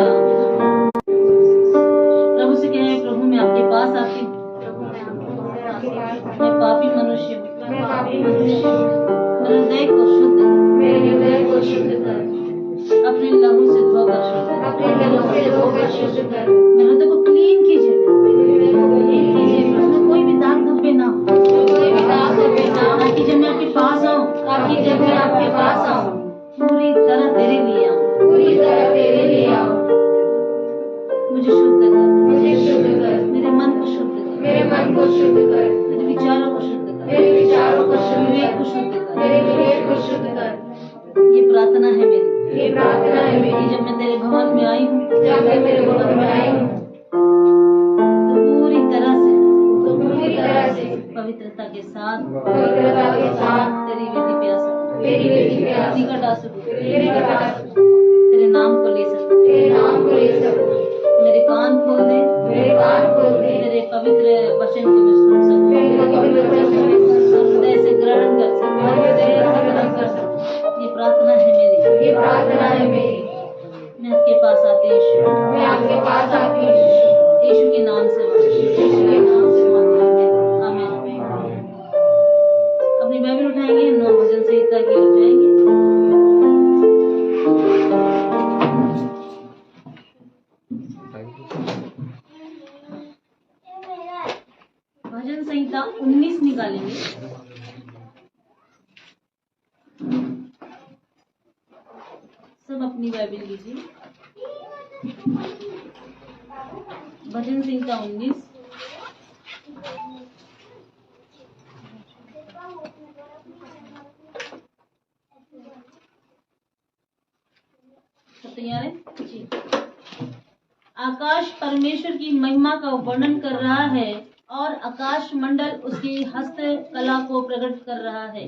Hallelujah. प्रभु से कहें, प्रभु मैं आपके पास आती हूँ, मैं पापी मनुष्य हूँ, मेरे हृदय को शुद्ध कर, अपने लहू से धोकर शुद्ध कर, मेरे हृदय को क्लीन कीजिए, उसमें कोई भी दाग धब्बे ना हो, ताकि जब मैं आपके पास आऊँ पूरी तरह तेरे लिए आऊँ। मुझे शुद्ध कर, मेरे मन को शुद्ध कर, मेरे विचारों को शुद्ध कर, विवेक को शुद्ध कर। ये प्रार्थना है मेरी कि जब मैं तेरे भवन में आई हूँ तो पूरी तरह से पवित्रता के साथ तेरी वेदी पे आ सकूं, निकट आ सकूं, तेरे नाम को ले सकूं। मेरे कान खोल दे, तेरे पवित्र वचन को मैं सुन सकूं, हृदय से ग्रहण कर सकूं। ये प्रार्थना है मेरी। मैं आपके पास आती हूँ यीशु के नाम से आमीन। अपनी बाइबल उठाएंगे, हम लोग भजन संहिता की ओर जाएंगे। भजन संहिता 19 निकालेंगे। सब अपनी बाइबल लीजिए। भजन संहिता 19 सब तैयार है जी। आकाश परमेश्वर की महिमा का वर्णन कर रहा है और आकाश मंडल उसकी हस्त कला को प्रकट कर रहा है।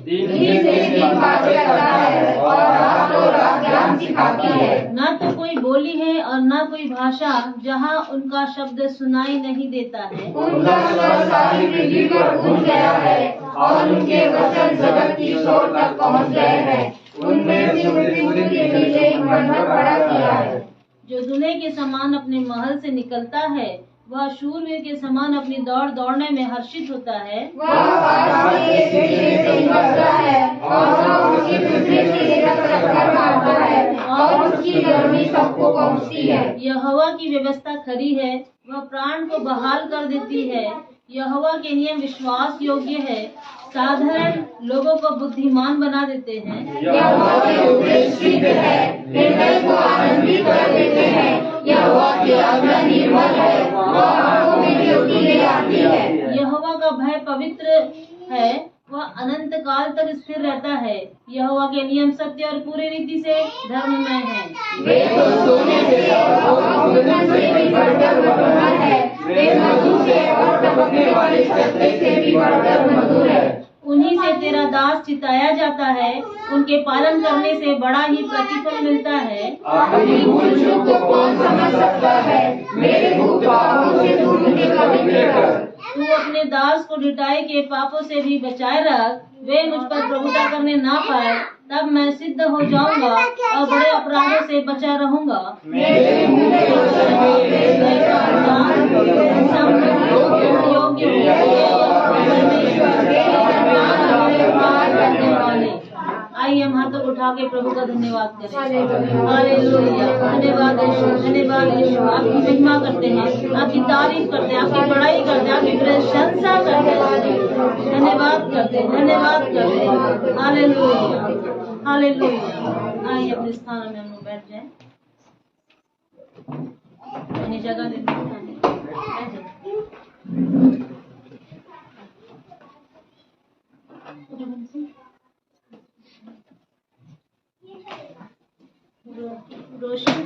ना तो कोई बोली है और ना कोई भाषा जहाँ उनका शब्द सुनाई नहीं देता है। उनका स्वर सारी पृथ्वी पर गूंज गया है और उनके वचन जगत की छोर तक पहुँच गए हैं। उनमें से मृत्यु के नीचे मंडप खड़ा किया है। जो दुल्हे के समान अपने महल से निकलता है, वह शूरवीर के समान अपनी दौड़ दौड़ने में हर्षित होता है। वह आकाश के तेज से निकलता है और वह उसकी पृथ्वी की रख मारता है और उसकी गर्मी सबको पहुँचती है। यहोवा की व्यवस्था खरी है, वह प्राण को बहाल कर देती है। यहोवा के नियम विश्वास योग्य है, साधारण लोगों को बुद्धिमान बना देते हैं। यहोवा के उपदेश सिद्ध है, हृदय को आनंदित कर देते हैं। यहोवा की आज्ञा निर्मल है, वह आंखों में ज्योति ले आती है। यहोवा का भय पवित्र है, वह अनंत काल तक स्थिर रहता है। यहोवा के नियम सत्य और पूरी रीति से धर्ममय है। वे तो सोने से और मधुर से भी बढ़कर मधुर है। वे मधु से और टपकने वाले शहद से भी बढ़कर मधुर है। उन्हीं से तेरा दास चिताया जाता है, उनके पालन करने से बड़ा ही प्रतिफल मिलता है। अपनी भूल चूक को कौन समझ सकता है? मेरे भूख पापों से तू मुझे पवित्र कर। तू अपने दास को ढिठाई के पापों से भी बचाए रख, वे मुझ पर प्रभुता करने ना पाए। तब मैं सिद्ध हो जाऊंगा और बड़े अपराधों से बचा रहूंगा। मेरे मुंह के वचन आइए हम हाथ उठा के प्रभु का धन्यवाद करें। हालेलुया, धन्यवाद यीशु, धन्यवाद यीशु। आपकी महिमा करते हैं, आपकी तारीफ करते हैं, आपकी बड़ाई करते हैं, आपकी प्रशंसा करते हैं, धन्यवाद करते हैं, धन्यवाद करते हैं। Hallelujah, hallelujah. आइए अपने स्थान में हम लोग बैठ जाएं। अपनी जगह ले रोशन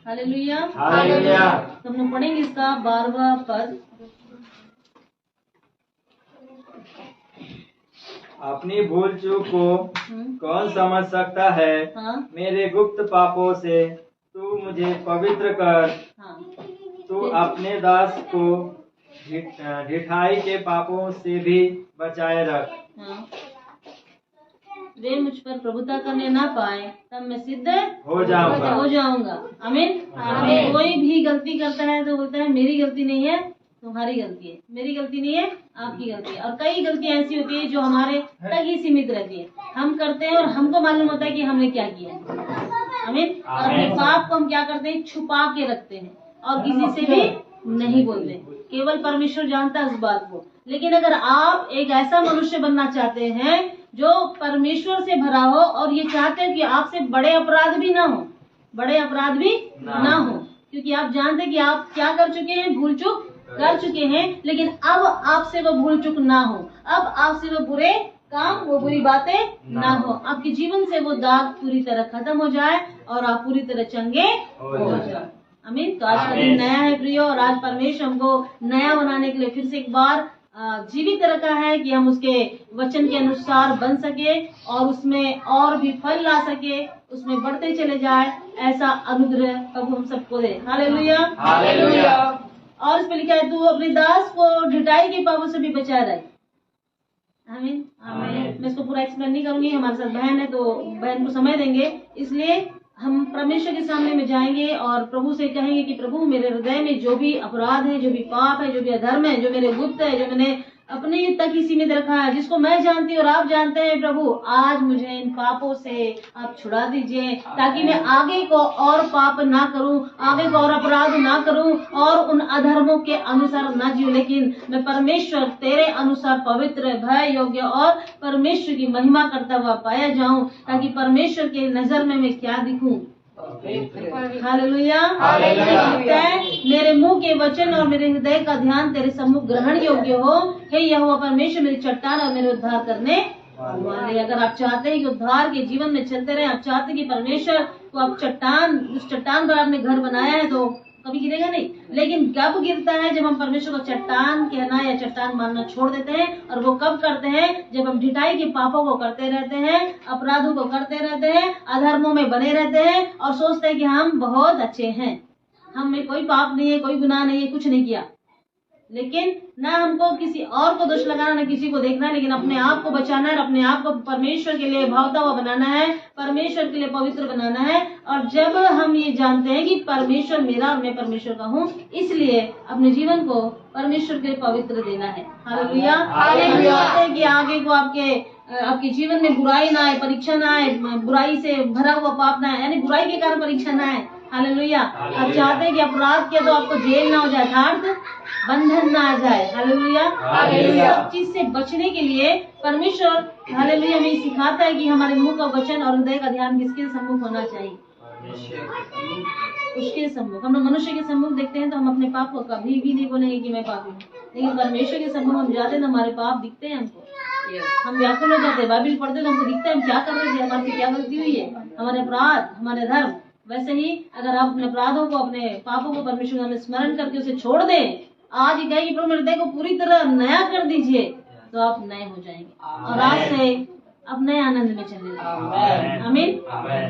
हालेलुया, हालेलुया। तो हम लोग पढ़ेंगे इसका 12वां पद। अपनी भूल चूक को कौन समझ सकता है? हाँ। मेरे गुप्त पापों से तू तू मुझे पवित्र कर, हाँ, तू अपने दास को ढिठाई के पापों से भी बचाए रख। हाँ, वे मुझ पर प्रभुता करने ना पाए, तब मैं सिद्ध हो जाऊंगा। आमीन। आमीन। कोई भी गलती करता है तो बोलता है मेरी गलती नहीं है, तुम्हारी गलती है। मेरी गलती नहीं है, आपकी गलती है। और कई गलतियां ऐसी होती है जो हमारे तक ही सीमित रहती है। हम करते हैं और हमको मालूम होता है कि हमने क्या किया है। आमीन। और अपने पाप को हम क्या करते हैं, छुपा के रखते हैं और किसी से भी नहीं बोलते। केवल परमेश्वर जानता है उस बात को। लेकिन अगर आप एक ऐसा मनुष्य बनना चाहते हैं जो परमेश्वर से भरा हो और ये चाहते हो कि आपसे बड़े अपराध भी ना हो, क्योंकि आप जानते हैं कि आप क्या कर चुके हैं, भूल चूक कर चुके हैं, लेकिन अब आपसे वो भूल चूक ना हो, अब आपसे वो बुरे काम, वो बुरी बातें ना हो, आपके जीवन से वो दाग पूरी तरह खत्म हो जाए और आप पूरी तरह चंगे हो जाए। आमीन। तो आज का दिन नया है प्रियो, और आज परमेश्वर हमको नया बनाने के लिए फिर से एक बार जीवित रखा है कि हम उसके वचन के अनुसार बन सके और उसमें और भी फल ला सके, उसमें बढ़ते चले जाए। ऐसा अनुग्रह प्रभु हम सबको दे। Hallelujah, hallelujah. और इस पे लिखा है, तू अपने दास को ढिठाई के पापों से भी बचाए रहे। आमीन, आमीन। मैं इसको पूरा एक्सप्लेन नहीं करूंगी, हमारे साथ बहन है तो बहन को समय देंगे। इसलिए हम परमेश्वर के सामने में जाएंगे और प्रभु से कहेंगे कि प्रभु मेरे हृदय में जो भी अपराध है, जो भी पाप है, जो भी अधर्म है, जो मेरे गुप्त है, जो मैंने अपने तक ही सीमित रखा है, जिसको मैं जानती हूँ और आप जानते हैं, प्रभु आज मुझे इन पापों से आप छुड़ा दीजिए, ताकि मैं आगे को और पाप ना करूं, आगे को और अपराध ना करूं और उन अधर्मों के अनुसार ना जीऊं, लेकिन मैं परमेश्वर तेरे अनुसार पवित्र, भय योग्य और परमेश्वर की महिमा करता हुआ पाया जाऊं, ताकि परमेश्वर के नजर में मैं क्या दिखूं। Hallelujah, hallelujah. मेरे मुंह के वचन और मेरे हृदय का ध्यान तेरे सम्मुख ग्रहण योग्य हो। हे यहोवा परमेश्वर, मेरी चट्टान और मेरे उद्धार करने वाले। अगर आप चाहते हैं कि उद्धार के जीवन में चलते रहे, आप चाहते हैं कि परमेश्वर को आप चट्टान, उस चट्टान पर आपने घर बनाया है तो कभी गिरेगा नहीं। लेकिन कब गिरता है, जब हम परमेश्वर को चट्टान कहना या चट्टान मानना छोड़ देते हैं। और वो कब करते हैं, जब हम ढिठाई के पापों को करते रहते हैं, अपराधों को करते रहते हैं, अधर्मों में बने रहते हैं और सोचते हैं कि हम बहुत अच्छे हैं, हम में कोई पाप नहीं है, कोई गुनाह नहीं है, कुछ नहीं किया। लेकिन ना हमको किसी और को दोष लगाना, ना किसी को देखना है, लेकिन अपने आप को बचाना है, अपने आप को परमेश्वर के लिए भावता हुआ बनाना है, परमेश्वर के लिए पवित्र बनाना है। और जब हम ये जानते हैं कि परमेश्वर मेरा और मैं परमेश्वर का हूँ, इसलिए अपने जीवन को परमेश्वर के लिए पवित्र देना है। हालेलुया। हालेलुया। कि आगे को आपके जीवन में बुराई ना आए, परीक्षा ना आए, बुराई से भरा हुआ पाप ना आए, यानी बुराई के कारण परीक्षा ना आए। हालेलुया। आप चाहते हैं कि अपराध किया तो आपको जेल ना हो जाए, अर्थात बंधन ना आ जाए। हालेलुया। सब चीज से बचने के लिए परमेश्वर हालेलुया हमें सिखाता है कि हमारे मुंह का वचन और हृदय का ध्यान किसके सम्मुख होना चाहिए, उसके सम्मुख। हम लोग मनुष्य के सम्मुख देखते हैं तो हम अपने पाप को कभी भी नहीं बोलेंगे कि मैं पापी हूँ, लेकिन परमेश्वर के सम्मुख हम जाते हैं तो हमारे पाप दिखते हैं हमको। हम व्याकुल हो जाते हैं, बाइबल पढ़ते तो हमको दिखता है हम क्या कर रहे थे, हमारे से क्या गलती हुई है, हमारे अपराध, हमारे धर्म। वैसे ही अगर आप अपने अपराधों को, अपने पापों को परमेश्वर में स्मरण करके उसे छोड़ दें, आज ही कहेगी प्रभु मेरे हृदय को पूरी तरह नया कर दीजिए, तो आप नए हो जाएंगे और आज से आप नए आनंद में चले जाएंगे। आमीन,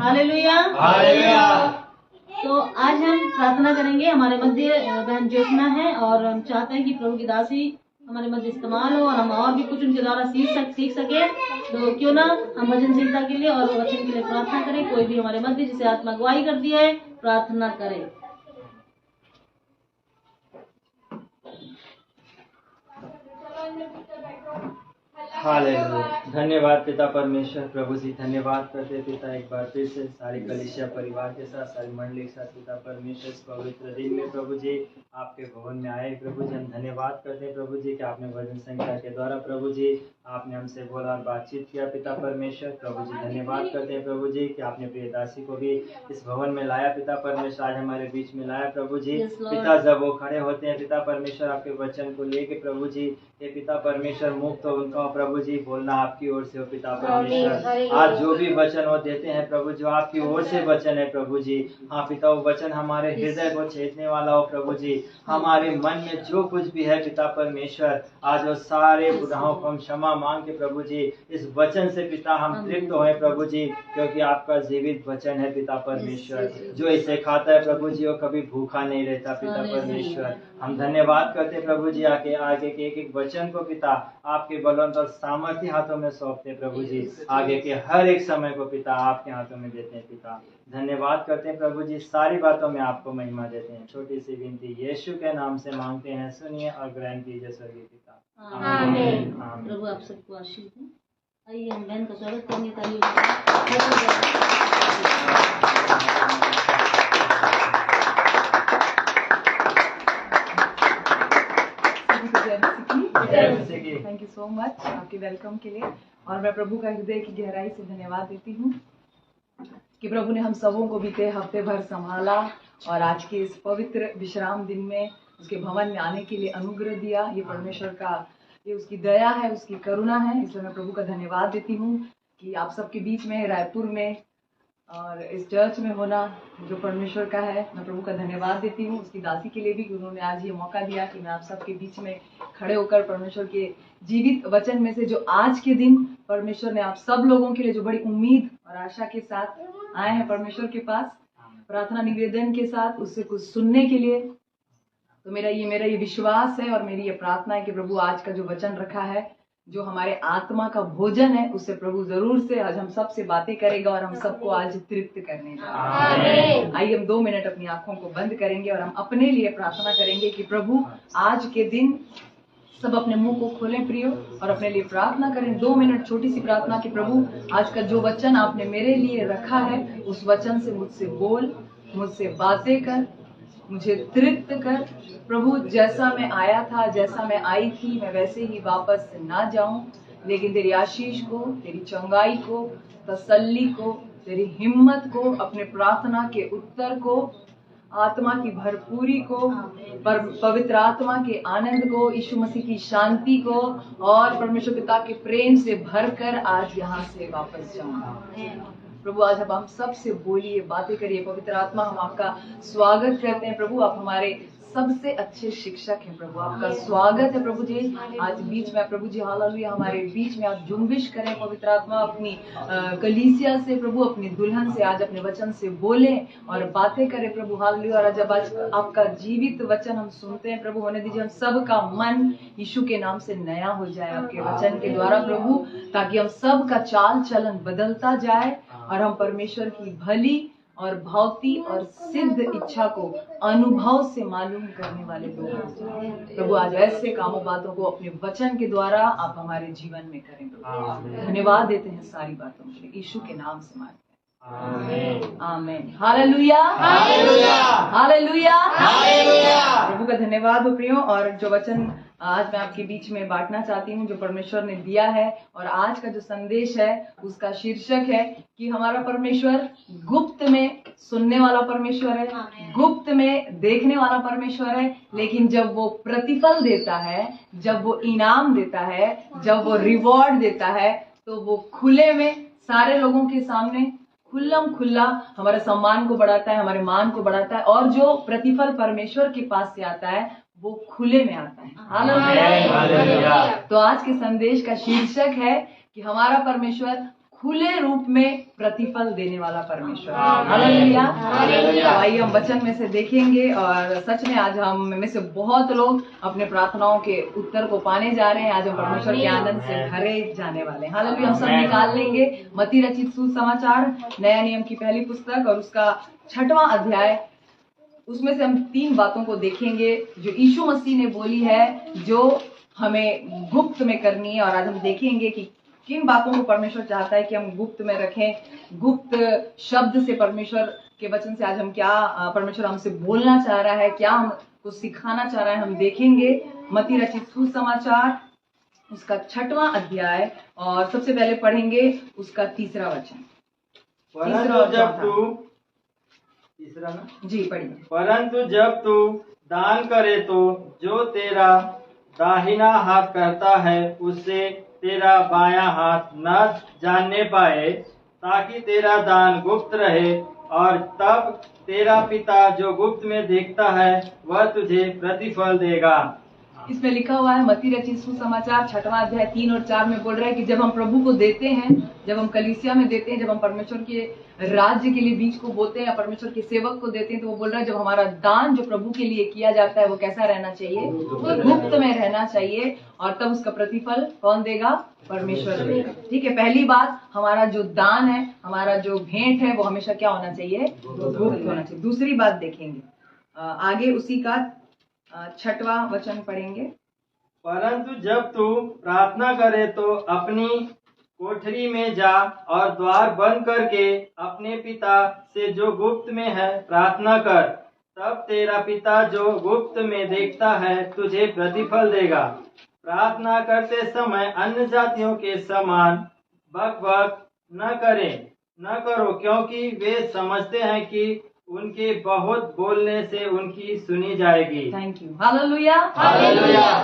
हालेलुया। तो आज हम प्रार्थना करेंगे। हमारे मध्य बहन ज्योत्सना है और हम चाहते हैं कि प्रभु की दासी हमारे मध्य इस्तेमाल हो और हम और भी कुछ उनके द्वारा सीख सके। तो क्यों ना हम भजन संहिता के लिए और वचन के लिए प्रार्थना करें। कोई भी हमारे मध्य जिसे आत्मा अगुवाई करती है, प्रार्थना करें। हालेलुया। धन्यवाद पिता परमेश्वर। प्रभु जी धन्यवाद करते पिता, एक बार फिर से सारी कलीसिया परिवार के साथ, सारी मंडली के साथ पिता परमेश्वर इस पवित्र दिन में प्रभु जी आपके भवन में आए। प्रभु जी हम धन्यवाद करते हैं प्रभु जी कि आपने भजन संहिता के द्वारा प्रभु जी आपने हमसे बोला और बातचीत किया पिता परमेश्वर। प्रभु जी धन्यवाद करते हैं प्रभु जी कि आपने प्रिय दासी को भी इस भवन में लाया पिता परमेश्वर, आज हमारे बीच में लाया प्रभु जी। पिता जब वो खड़े होते हैं पिता परमेश्वर आपके वचन को लेके प्रभु जी, ये पिता परमेश्वर मुक्त हो उनका प्रभु प्रभु जी बोलना आपकी ओर से हो पिता परमेश्वर। आज जो भी वचन वो देते हैं प्रभु, जो आपकी ओर से वचन है प्रभु जी, हाँ पिता वो वचन हमारे हृदय को छेदने वाला हो प्रभु जी। हमारे मन में जो कुछ भी है पिता परमेश्वर, आज वो सारे गुनाहों को हम क्षमा मांग के प्रभु जी इस वचन से पिता हम तृप्त होए प्रभु जी, क्योंकि आपका जीवित वचन है पिता परमेश्वर। जो इसे खाता है प्रभु जी वो कभी भूखा नहीं रहता पिता परमेश्वर। हम धन्यवाद करते प्रभु जी, आगे आगे के एक एक वचन को पिता आपके बलवंत और सामर्थ्य हाथों में सौंपते प्रभु जी। आगे के हर एक समय को पिता आपके हाथों में देते हैं पिता। धन्यवाद करते हैं प्रभु जी, सारी बातों में आपको महिमा देते हैं। छोटी सी विनती यीशु के नाम से मांगते हैं, सुनिए और ग्रहण कीजिए स्वर्गीय पिता। आमीन। प्रभु आप सबको आशीष दें। आइए हम बहन का स्वागत करने का थैंक यू सो मच आपके वेलकम के लिए। और मैं प्रभु का हृदय की गहराई से धन्यवाद देती हूँ कि प्रभु ने हम सबों को बीते हफ्ते भर संभाला और आज के इस पवित्र विश्राम दिन में उसके भवन में आने के लिए अनुग्रह दिया। ये परमेश्वर का, ये उसकी दया है, उसकी करुणा है। इसलिए मैं प्रभु का धन्यवाद देती हूँ कि आप सबके बीच में, रायपुर में और इस चर्च में होना जो परमेश्वर का है। मैं प्रभु का धन्यवाद देती हूँ उसकी दासी के लिए भी कि उन्होंने आज ये मौका दिया कि मैं आप सबके बीच में खड़े होकर परमेश्वर के जीवित वचन में से जो आज के दिन परमेश्वर ने आप सब लोगों के लिए जो बड़ी उम्मीद और आशा के साथ आए हैं परमेश्वर के पास, प्रार्थना निवेदन के साथ उससे कुछ सुनने के लिए। तो मेरा ये विश्वास है और मेरी ये प्रार्थना है कि प्रभु आज का जो वचन रखा है, जो हमारे आत्मा का भोजन है, उससे प्रभु जरूर से आज हम सब से बातें करेगा और हम सबको आज तृप्त करने जा रहे हैं। आइए हम 2 मिनट अपनी आंखों को बंद करेंगे और हम अपने लिए प्रार्थना करेंगे कि प्रभु आज के दिन सब अपने मुंह को खोलें प्रियो और अपने लिए प्रार्थना करें। 2 मिनट छोटी सी प्रार्थना कि प्रभु आज का जो वचन आपने मेरे लिए रखा है उस वचन से मुझसे बोल, मुझसे बातें कर, मुझे तृप्त कर। प्रभु जैसा मैं आया था, जैसा मैं आई थी, मैं वैसे ही वापस ना जाऊं, लेकिन तेरी आशीष को, तेरी चंगाई को, तसल्ली को, तेरी हिम्मत को, अपने प्रार्थना के उत्तर को, आत्मा की भरपूरी को, पवित्र आत्मा के आनंद को, यीशु मसीह की शांति को और परमेश्वर पिता के प्रेम से भरकर आज यहाँ से वापस जाऊंगा। प्रभु आज अब हम सब से बोलिए, बातें करिए। पवित्र आत्मा हम आपका स्वागत करते हैं प्रभु, आप हमारे सबसे अच्छे शिक्षक हैं प्रभु, आपका स्वागत है प्रभु जी आज बीच में। प्रभु जी हालेलुया, हमारे बीच में आप जुम्बिश करें पवित्र आत्मा, अपनी कलीसिया से प्रभु, अपनी दुल्हन से आज अपने वचन से बोलें और बातें करें प्रभु हालेलुया। और जब आज आपका जीवित वचन हम सुनते हैं प्रभु, होने दीजिए हम सबका मन यीशु के नाम से नया हो जाए आपके वचन के द्वारा प्रभु, ताकि हम सब का चाल चलन बदलता जाए और हम परमेश्वर की भली और भावती और सिद्ध इच्छा को अनुभव से मालूम करने वाले लोग हैं प्रभु। आज ऐसे कामों बातों को अपने वचन के द्वारा आप हमारे जीवन में करें प्रभु। धन्यवाद देते हैं सारी बातों के लिए, यीशु के नाम से मांगते हैं, आमीन। हालेलुया, हालेलुया, हालेलुया, हालेलुया। प्रभु का धन्यवाद हो प्रियो। और जो वचन आज मैं आपके बीच में बांटना चाहती हूँ जो परमेश्वर ने दिया है, और आज का जो संदेश है उसका शीर्षक है कि हमारा परमेश्वर गुप्त में सुनने वाला परमेश्वर है, गुप्त में देखने वाला परमेश्वर है, लेकिन जब वो प्रतिफल देता है, जब वो इनाम देता है, जब वो रिवॉर्ड देता है, तो वो खुले में सारे लोगों के सामने खुल्लम खुल्ला हमारे सम्मान को बढ़ाता है, हमारे मान को बढ़ाता है। और जो प्रतिफल परमेश्वर के पास से आता है वो खुले में आता है। हालेलुया। तो आज के संदेश का शीर्षक है कि हमारा परमेश्वर खुले रूप में प्रतिफल देने वाला परमेश्वर। हालेलुया। आइए हम वचन में से देखेंगे और सच में आज हम में से बहुत लोग अपने प्रार्थनाओं के उत्तर को पाने जा रहे हैं। आज हम परमेश्वर के आनंद से भरे जाने वाले हैं। हालेलुया। हम सब निकाल लेंगे मत्ती रचित सुसमाचार नया नियम की पहली पुस्तक और उसका 6वां अध्याय। उसमें से हम 3 बातों को देखेंगे जो यीशु मसीह ने बोली है, जो हमें गुप्त में करनी है। और आज हम देखेंगे कि किन बातों को परमेश्वर चाहता है कि हम गुप्त में रखें। गुप्त शब्द से परमेश्वर के वचन से आज हम क्या परमेश्वर हमसे बोलना चाह रहा है, क्या हमको सिखाना चाह रहा है, हम देखेंगे। मत्ती रचित सुसमाचार उसका 6वां अध्याय और सबसे पहले पढ़ेंगे उसका 3रा वचन। जी पढ़िए। परंतु जब तू दान करे तो जो तेरा दाहिना हाथ करता है उससे तेरा बायां हाथ न जानने पाए, ताकि तेरा दान गुप्त रहे, और तब तेरा पिता जो गुप्त में देखता है वह तुझे प्रतिफल देगा। इसमें लिखा हुआ है मत्ती रचित सुसमाचार 6वां अध्याय 3 और 4 में बोल रहा है कि जब हम प्रभु को देते हैं, जब हम कलीसिया में देते हैं, जब हम परमेश्वर के राज्य के लिए बीज को बोते हैं या परमेश्वर के सेवक को देते हैं, तो वो बोल रहा है जब हमारा दान जो प्रभु के लिए किया जाता है वो कैसा रहना चाहिए, गुप्त में रहना चाहिए, और तब उसका प्रतिफल कौन देगा, परमेश्वर देगा। ठीक है, पहली बात हमारा जो दान है, हमारा जो भेंट है वो हमेशा क्या होना चाहिए, गुप्त होना चाहिए। दूसरी बात देखेंगे आगे उसी का 6वां वचन पढ़ेंगे। परंतु जब तू प्रार्थना करे तो अपनी कोठरी में जा और द्वार बंद करके अपने पिता से जो गुप्त में है प्रार्थना कर, तब तेरा पिता जो गुप्त में देखता है तुझे प्रतिफल देगा। प्रार्थना करते समय अन्य जातियों के समान बक न करो, क्योंकि वे समझते हैं कि उनके बहुत बोलने से उनकी सुनी जाएगी। Thank you, hallelujah.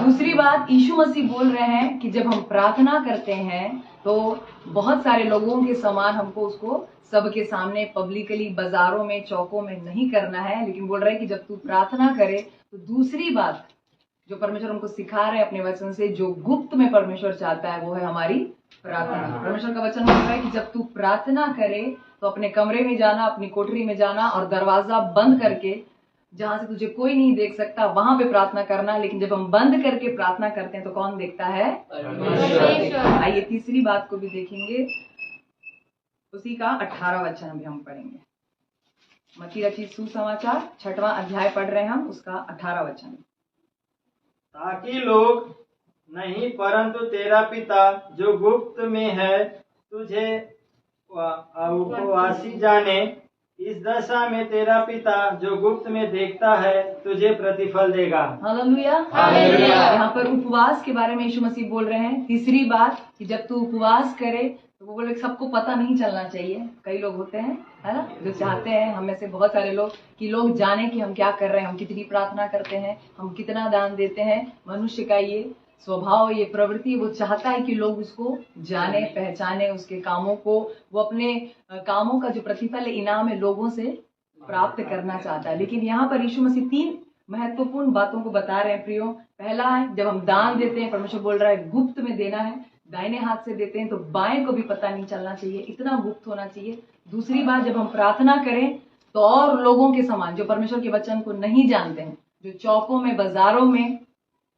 दूसरी बात यीशु मसीह बोल रहे हैं कि जब हम प्रार्थना करते हैं तो बहुत सारे लोगों के समान हमको उसको सबके सामने पब्लिकली बाजारों में चौकों में नहीं करना है, लेकिन बोल रहे हैं कि जब तू प्रार्थना करे तो दूसरी बात जो परमेश्वर हमको सिखा रहे हैं अपने वचन से, जो गुप्त में परमेश्वर चाहता है वो है हमारी प्रार्थना। परमेश्वर का वचन बोल रहा है कि जब तू प्रार्थना करे तो अपने कमरे में जाना, अपनी कोठरी में जाना और दरवाजा बंद करके, जहां से तुझे कोई नहीं देख सकता, वहां पे प्रार्थना करना। लेकिन जब हम बंद करके प्रार्थना करते हैं तो कौन देखता है, परमेश्वर। आइए तीसरी बात को भी देखेंगे, उसी का 18वां वचन अभी हम पढ़ेंगे। मत्ती रचित सुसमाचार 6वां अध्याय पढ़ रहे हैं हम, उसका 18वां वचन। ताकि लोग नहीं परंतु तेरा पिता जो गुप्त में है तुझे उपवासी जाने। इस दशा में तेरा पिता जो गुप्त में देखता है तुझे प्रतिफल देगा। हालेलुया। यहाँ पर उपवास के बारे में यीशु मसीह बोल रहे हैं। तीसरी बात कि जब तू उपवास करे तो वो बोले सबको पता नहीं चलना चाहिए। कई लोग होते हैं, है ना, जो चाहते हैं, हम में से बहुत सारे लोग, कि लोग जाने कि हम क्या कर रहे हैं, हम कितनी प्रार्थना करते हैं, हम कितना दान देते हैं। मनुष्य का ये स्वभाव, ये प्रवृत्ति, वो चाहता है कि लोग उसको जाने, पहचाने, उसके कामों को, वो अपने कामों का जो प्रतिफल इनाम है लोगों से प्राप्त करना चाहता है। लेकिन यहाँ पर यीशु मसीह 3 महत्वपूर्ण बातों को बता रहे हैं प्रियो। पहला है, जब हम दान देते हैं, परमेश्वर बोल रहा है गुप्त में देना है। दाहिने हाथ से देते हैं तो बाएं को भी पता नहीं चलना चाहिए, इतना गुप्त होना चाहिए। दूसरी बात, जब हम प्रार्थना करें तो और लोगों के समान, जो परमेश्वर के वचन को नहीं जानते हैं, जो चौकों में, बाजारों में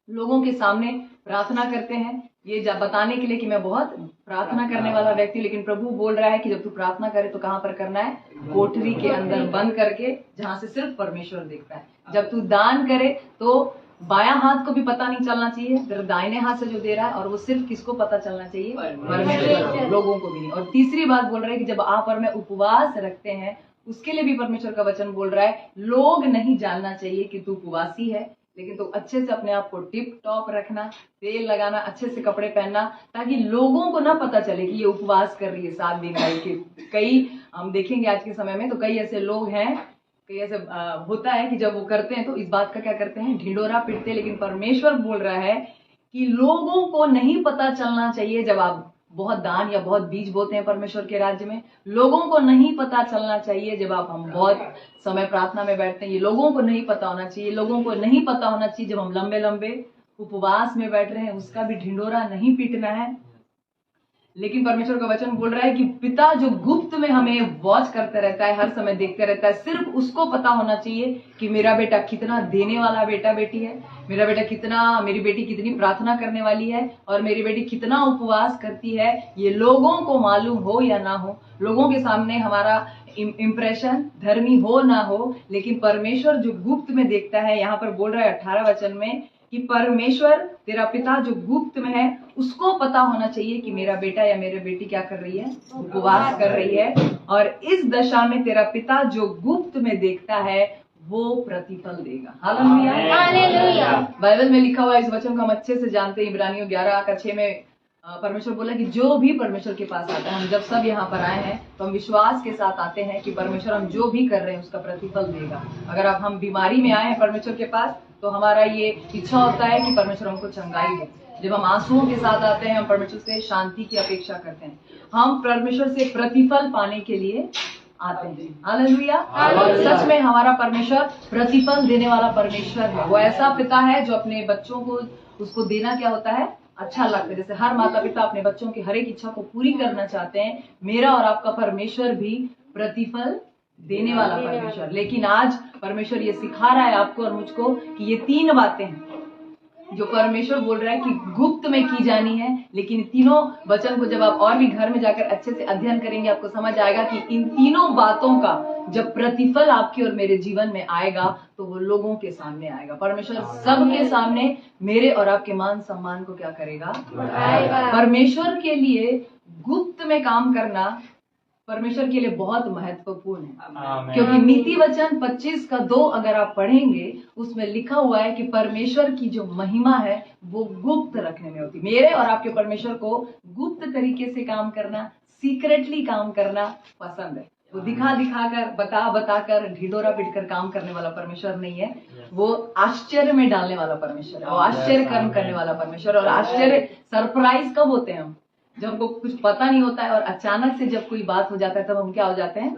लोगों के सामने प्रार्थना करते हैं, ये बताने के लिए कि मैं बहुत प्रार्थना करने वाला व्यक्ति। लेकिन प्रभु बोल रहा है कि जब तू प्रार्थना करे तो कहाँ पर करना है, कोठरी के अंदर बंद करके, जहां से सिर्फ परमेश्वर देखता है। जब तू दान करे तो बायां हाथ को भी पता नहीं चलना चाहिए, तेरे दाहिने हाथ से जो दे रहा है, और वो सिर्फ किसको पता चलना चाहिए, परमेश्वर, लोगों को भी नहीं। और तीसरी बात बोल रहा है कि जब आप और मैं उपवास रखते हैं, उसके लिए भी परमेश्वर का वचन बोल रहा है लोग नहीं जानना चाहिए कि तू उपवासी है, लेकिन तो अच्छे से अपने आप को टिप टॉप रखना, तेल लगाना, अच्छे से कपड़े पहनना, ताकि लोगों को ना पता चले कि ये उपवास कर रही है 7 दिन का। कई हम देखेंगे आज के समय में तो कई ऐसे लोग हैं, कई ऐसे होता है कि जब वो करते हैं तो इस बात का क्या करते हैं, ढिंडोरा पीटते हैं। लेकिन परमेश्वर बोल रहा है कि लोगों को नहीं पता चलना चाहिए। जब आप बहुत दान या बहुत बीज बोते हैं परमेश्वर के राज्य में, लोगों को नहीं पता चलना चाहिए। जब हम बहुत समय प्रार्थना में बैठते हैं, ये लोगों को नहीं पता होना चाहिए। लोगों को नहीं पता होना चाहिए जब हम लंबे लंबे उपवास में बैठ रहे हैं, उसका भी ढिंडोरा नहीं पीटना है। लेकिन परमेश्वर का वचन बोल रहा है कि पिता जो गुप्त में हमें वॉच करते रहता है, हर समय देखते रहता है, सिर्फ उसको पता होना चाहिए कि मेरा बेटा कितना देने वाला बेटा बेटी है, मेरा बेटा कितना, मेरी बेटी कितनी प्रार्थना करने वाली है, और मेरी बेटी कितना उपवास करती है। ये लोगों को मालूम हो या ना हो, लोगों के सामने हमारा इम्प्रेशन धर्मी हो ना हो, लेकिन परमेश्वर जो गुप्त में देखता है, यहाँ पर बोल रहा है 18 वचन में कि परमेश्वर तेरा पिता जो गुप्त में है, उसको पता होना चाहिए कि मेरा बेटा या मेरी बेटी क्या कर रही है, उपवास कर रही है। और इस दशा में तेरा पिता जो गुप्त में देखता है वो प्रतिफल देगा। हालेलुया। बाइबल में लिखा हुआ इस वचन को हम अच्छे से जानते हैं। इब्रानियों 11:6 में परमेश्वर बोला कि जो भी परमेश्वर के पास आता है, हम जब सब यहाँ पर आए हैं तो हम विश्वास के साथ आते हैं कि परमेश्वर हम जो भी कर रहे हैं उसका प्रतिफल देगा। अगर अब हम बीमारी में आए हैं परमेश्वर के पास तो हमारा ये इच्छा होता है कि परमेश्वर हमको चंगाई दे। जब हम आंसुओं के साथ आते हैं हम परमेश्वर से शांति की अपेक्षा करते हैं। हम परमेश्वर से प्रतिफल पाने के लिए आते हैं। हालेलुया। और सच में हमारा परमेश्वर प्रतिफल देने वाला परमेश्वर है। वो ऐसा पिता है जो अपने बच्चों को उसको देना क्या होता है, अच्छा लगता है। जैसे हर माता पिता अपने बच्चों की हर एक इच्छा को पूरी करना चाहते हैं, मेरा और आपका परमेश्वर भी प्रतिफल देने वाला परमेश्वर। लेकिन आज परमेश्वर ये सिखा रहा है आपको और मुझको कि ये 3 बातें हैं जो परमेश्वर बोल रहा है कि गुप्त में की जानी है। लेकिन तीनों वचन को जब आप और भी घर में जाकर अच्छे से अध्ययन करेंगे आपको समझ आएगा कि इन तीनों बातों का जब प्रतिफल आपके और मेरे जीवन में आएगा तो वो लोगों के सामने आएगा। परमेश्वर सबके सामने मेरे और आपके मान सम्मान को क्या करेगा, बढ़ाएगा। परमेश्वर के लिए गुप्त में काम करना परमेश्वर के लिए बहुत महत्वपूर्ण है, क्योंकि नीति वचन 25:2 अगर आप पढ़ेंगे उसमें लिखा हुआ है कि परमेश्वर की जो महिमा है वो गुप्त रखने में होती है। मेरे और आपके परमेश्वर को गुप्त तरीके से काम करना, सीक्रेटली काम करना पसंद है। वो दिखा कर बता कर ढिढोरा पीट कर काम करने वाला परमेश्वर नहीं है। वो आश्चर्य में डालने वाला परमेश्वर है, वो आश्चर्य कर्म करने वाला परमेश्वर। और आश्चर्य सरप्राइज कब होते हैं हम, जब हमको कुछ पता नहीं होता है और अचानक से जब कोई बात हो जाता है तब हम क्या हो जाते हैं,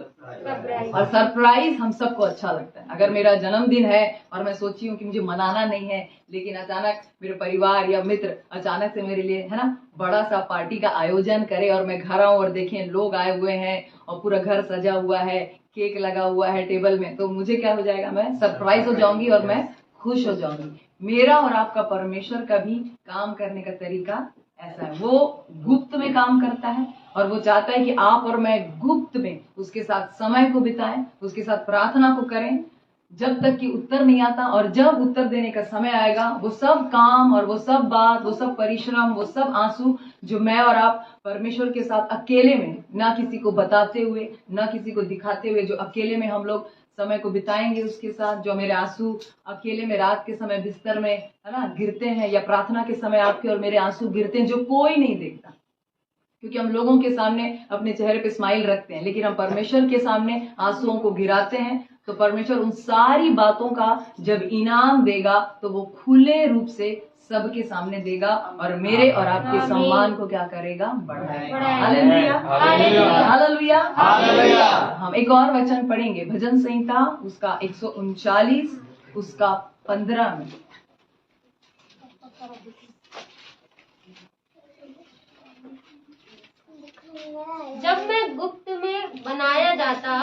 और सरप्राइज हम सबको अच्छा लगता है। अगर मेरा जन्मदिन है और मैं सोची हूँ कि मुझे मनाना नहीं है, लेकिन अचानक मेरे परिवार या मित्र अचानक से मेरे लिए है ना बड़ा सा पार्टी का आयोजन करे और मैं घर आऊं और देखें लोग आए हुए हैं और पूरा घर सजा हुआ है, केक लगा हुआ है टेबल में, तो मुझे क्या हो जाएगा, मैं सरप्राइज हो जाऊंगी और मैं खुश हो जाऊंगी। मेरा और आपका परमेश्वर का भी काम करने का तरीका ऐसा है। वो गुप्त में काम करता है और वो चाहता है कि आप और मैं गुप्त में उसके साथ समय को बिताएं, उसके साथ प्रार्थना को करें जब तक कि उत्तर नहीं आता। और जब उत्तर देने का समय आएगा वो सब काम और वो सब बात, वो सब परिश्रम, वो सब आंसू जो मैं और आप परमेश्वर के साथ अकेले में, ना किसी को बताते हुए ना किसी को दिखाते हुए, जो अकेले में हम लोग समय को बिताएंगे उसके साथ, जो मेरे आंसू अकेले में रात के समय बिस्तर में है ना गिरते हैं, या प्रार्थना के समय आपके और मेरे आंसू गिरते हैं जो कोई नहीं देखता, क्योंकि हम लोगों के सामने अपने चेहरे पे स्माइल रखते हैं, लेकिन हम परमेश्वर के सामने आंसुओं को गिराते हैं। तो परमेश्वर उन सारी बातों का जब इनाम देगा तो वो खुले रूप से सबके सामने देगा और मेरे और आपके सम्मान को क्या करेगा, बढ़ाएगा। हालेलुया, हालेलुया, हालेलुया। हम एक और वचन पढ़ेंगे, भजन संहिता उसका 139 उसका 15 में। जब मैं गुप्त में बनाया जाता